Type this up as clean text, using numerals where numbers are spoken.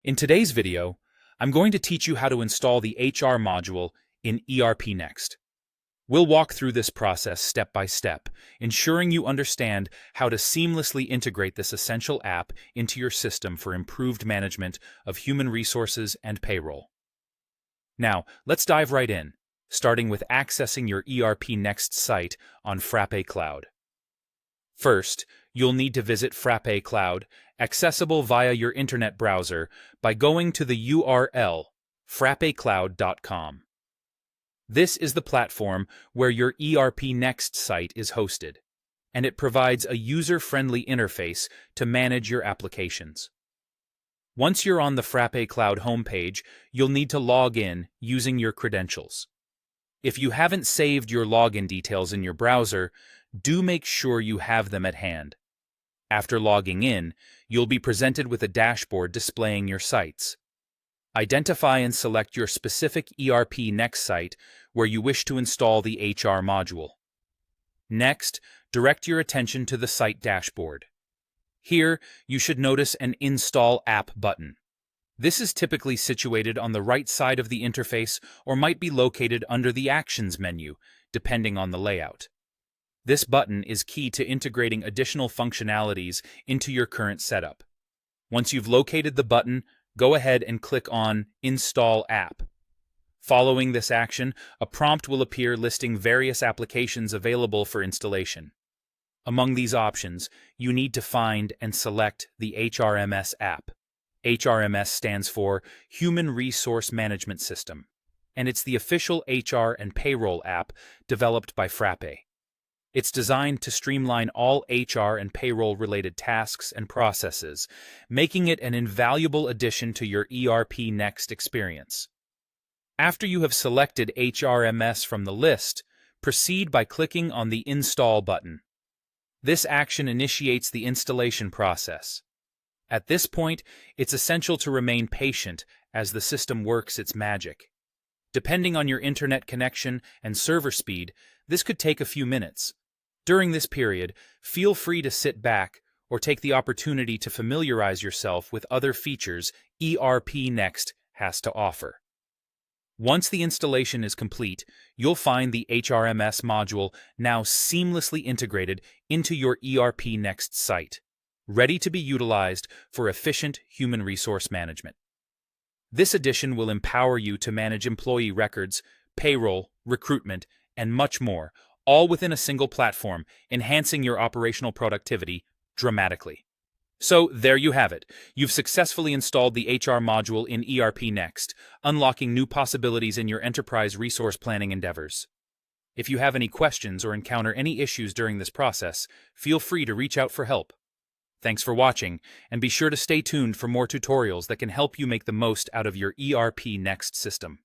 In today's video, I'm going to teach you how to install the HR module in ERPNext. We'll walk through this process step by step, ensuring you understand how to seamlessly integrate this essential app into your system for improved management of human resources and payroll. Now, let's dive right in, starting with accessing your ERPNext site on Frappe Cloud. First, you'll need to visit Frappe Cloud, accessible via your internet browser, by going to the URL frappecloud.com. This is the platform where your ERPNext site is hosted, and it provides a user-friendly interface to manage your applications. Once you're on the Frappe Cloud homepage, you'll need to log in using your credentials. If you haven't saved your login details in your browser, do make sure you have them at hand. After logging in, you'll be presented with a dashboard displaying your sites. Identify and select your specific ERPNext site where you wish to install the HR module. Next, direct your attention to the site dashboard. Here, you should notice an Install App button. This is typically situated on the right side of the interface or might be located under the Actions menu, depending on the layout. This button is key to integrating additional functionalities into your current setup. Once you've located the button, go ahead and click on Install App. Following this action, a prompt will appear listing various applications available for installation. Among these options, you need to find and select the HRMS app. HRMS stands for Human Resource Management System, and it's the official HR and payroll app developed by Frappe. It's designed to streamline all HR and payroll-related tasks and processes, making it an invaluable addition to your ERPNext experience. After you have selected HRMS from the list, proceed by clicking on the Install button. This action initiates the installation process. At this point, it's essential to remain patient as the system works its magic. Depending on your internet connection and server speed, this could take a few minutes. During this period, feel free to sit back or take the opportunity to familiarize yourself with other features ERPNext has to offer. Once the installation is complete, you'll find the HRMS module now seamlessly integrated into your ERPNext site, ready to be utilized for efficient human resource management. This addition will empower you to manage employee records, payroll, recruitment, and much more, all within a single platform, enhancing your operational productivity dramatically. So there you have it. You've successfully installed the HR module in ERPNext, unlocking new possibilities in your enterprise resource planning endeavors. If you have any questions or encounter any issues during this process, feel free to reach out for help. Thanks for watching, and be sure to stay tuned for more tutorials that can help you make the most out of your ERPNext system.